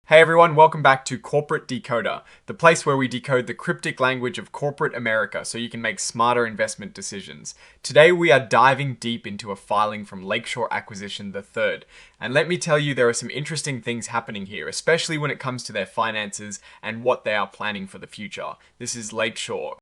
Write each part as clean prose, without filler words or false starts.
Hey everyone, welcome back to Corporate Decoder, the place where we decode the cryptic language of corporate America so you can make smarter investment decisions. Today we are diving deep into a filing from Lakeshore Acquisition III. And let me tell you, there are some interesting things happening here, especially when it comes to their finances and what they are planning for the future. This is Lakeshore.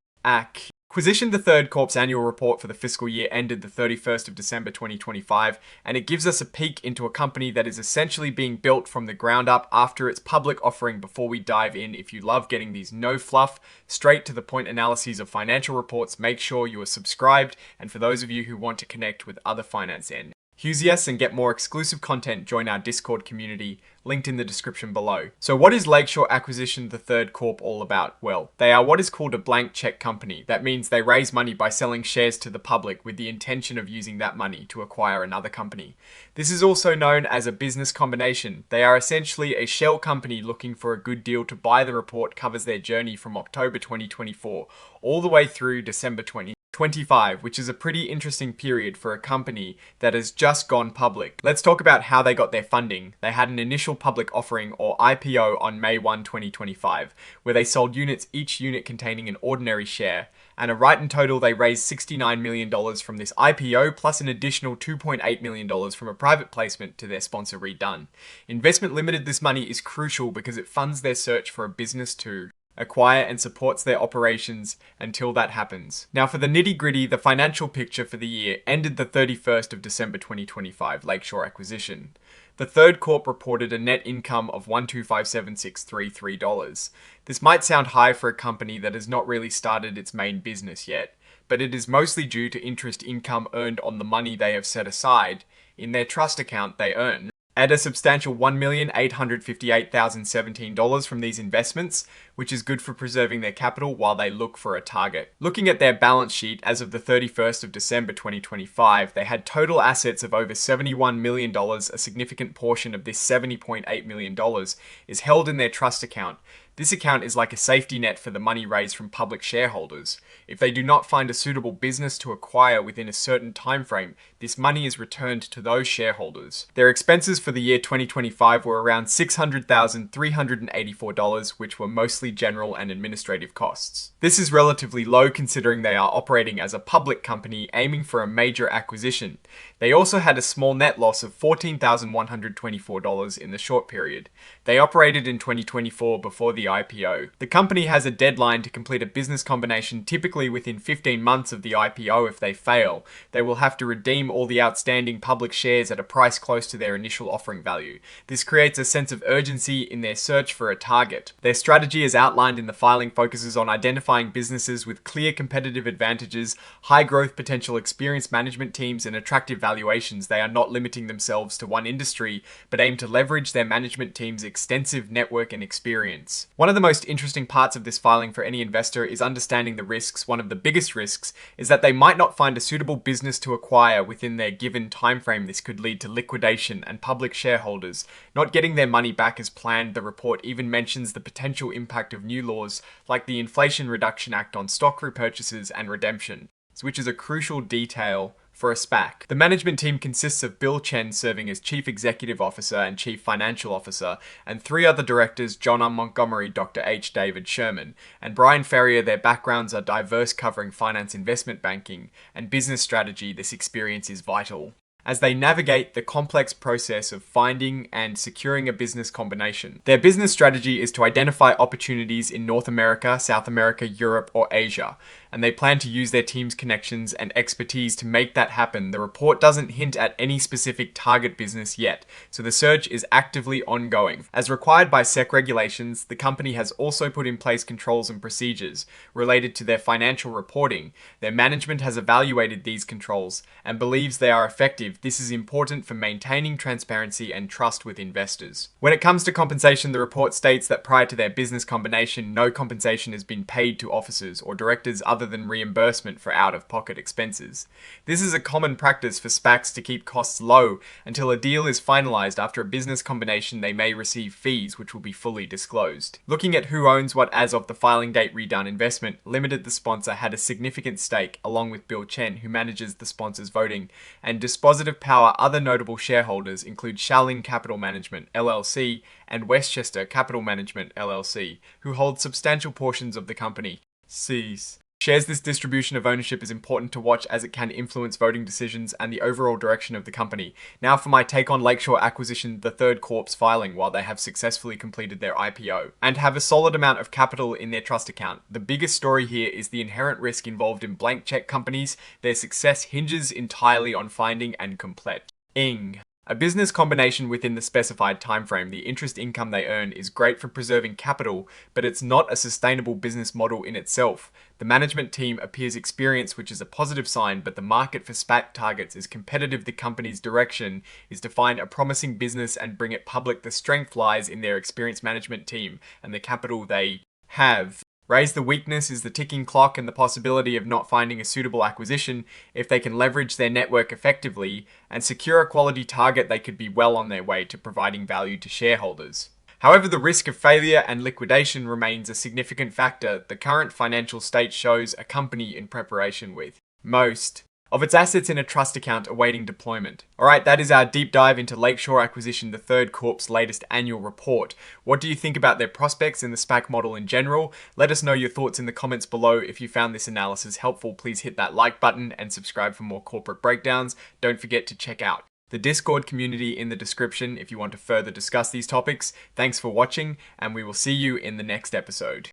Accession III Corp's annual report for the fiscal year ended the 31st of December 2025, and it gives us a peek into a company that is essentially being built from the ground up after its public offering. Before we dive in, if you love getting these no fluff, straight to the point analyses of financial reports, make sure you are subscribed, and for those of you who want to connect with other finance enthusiasts and get more exclusive content, join our Discord community, linked in the description below. So what is Lakeshore Acquisition III Corp all about? Well, they are what is called a blank check company. That means they raise money by selling shares to the public with the intention of using that money to acquire another company. This is also known as a business combination. They are essentially a shell company looking for a good deal to buy. The report covers their journey from October 2024 all the way through December 2025, which is a pretty interesting period for a company that has just gone public. Let's talk about how they got their funding. They had an initial public offering, or IPO, on May 1, 2025, where they sold units, each unit containing an ordinary share. And in total, they raised $69 million from this IPO, plus an additional $2.8 million from a private placement to their sponsor Redone. Investment Limited, this money is crucial because it funds their search for a business to acquire and supports their operations until that happens. Now for the nitty gritty, the financial picture for the year ended the 31st of December 2025, Lakeshore Acquisition. The third corp reported a net income of $1,257,633. This might sound high for a company that has not really started its main business yet, but it is mostly due to interest income earned on the money they have set aside in their trust account they earn. At a substantial $1,858,017 from these investments, which is good for preserving their capital while they look for a target. Looking at their balance sheet as of the 31st of December 2025, they had total assets of over $71 million. A significant portion of this $70.8 million is held in their trust account. This account is like a safety net for the money raised from public shareholders. If they do not find a suitable business to acquire within a certain time frame, this money is returned to those shareholders. Their expenses for the year 2025 were around $600,384, which were mostly general and administrative costs. This is relatively low considering they are operating as a public company aiming for a major acquisition. They also had a small net loss of $14,124 in the short period. They operated in 2024 before the IPO. The company has a deadline to complete a business combination, typically within 15 months of the IPO. If they fail, they will have to redeem all the outstanding public shares at a price close to their initial offering value. This creates a sense of urgency in their search for a target. Their strategy, as outlined in the filing, focuses on identifying businesses with clear competitive advantages, high growth potential, experienced management teams, and attractive valuations. They are not limiting themselves to one industry, but aim to leverage their management team's extensive network and experience. One of the most interesting parts of this filing for any investor is understanding the risks. One of the biggest risks is that they might not find a suitable business to acquire within their given time frame. This could lead to liquidation and public shareholders not getting their money back as planned. The report even mentions the potential impact of new laws like the Inflation Reduction Act on stock repurchases and redemption, which is a crucial detail for a SPAC. The management team consists of Bill Chen serving as Chief Executive Officer and Chief Financial Officer, and three other directors, John R. Montgomery, Dr. H. David Sherman, and Brian Ferrier. Their backgrounds are diverse, covering finance, investment banking, and business strategy. This experience is vital as they navigate the complex process of finding and securing a business combination. Their business strategy is to identify opportunities in North America, South America, Europe, or Asia, and they plan to use their team's connections and expertise to make that happen. The report doesn't hint at any specific target business yet, so the search is actively ongoing. As required by SEC regulations, the company has also put in place controls and procedures related to their financial reporting. Their management has evaluated these controls and believes they are effective. This is important for maintaining transparency and trust with investors. When it comes to compensation, the report states that prior to their business combination, no compensation has been paid to officers or directors other rather than reimbursement for out-of-pocket expenses. This is a common practice for SPACs to keep costs low until a deal is finalized. After a business combination, they may receive fees which will be fully disclosed. Looking at who owns what as of the filing date Redone Investment Limited, the sponsor, had a significant stake, along with Bill Chen, who manages the sponsor's voting, and dispositive power. Other notable shareholders include Shaolin Capital Management, LLC, and Westchester Capital Management, LLC, who hold substantial portions of the company. C's. Shares. This distribution of ownership is important to watch as it can influence voting decisions and the overall direction of the company. Now for my take on Lakeshore Acquisition, the third Corp's filing while they have successfully completed their IPO and have a solid amount of capital in their trust account. The biggest story here is the inherent risk involved in blank check companies. Their success hinges entirely on finding and completing a business combination within the specified timeframe. The interest income they earn is great for preserving capital, but it's not a sustainable business model in itself. The management team appears experienced, which is a positive sign, but the market for SPAC targets is competitive. The company's direction is to find a promising business and bring it public. The strength lies in their experienced management team and the capital they have. Raise the weakness is the ticking clock and the possibility of not finding a suitable acquisition. If they can leverage their network effectively and secure a quality target, they could be well on their way to providing value to shareholders. However, the risk of failure and liquidation remains a significant factor. The current financial state shows a company in preparation with most of its assets in a trust account awaiting deployment. Alright, that is our deep dive into Lakeshore Acquisition, the third Corp's latest annual report. What do you think about their prospects in the SPAC model in general? Let us know your thoughts in the comments below. If you found this analysis helpful, please hit that like button and subscribe for more corporate breakdowns. Don't forget to check out the Discord community in the description if you want to further discuss these topics. Thanks for watching, and we will see you in the next episode.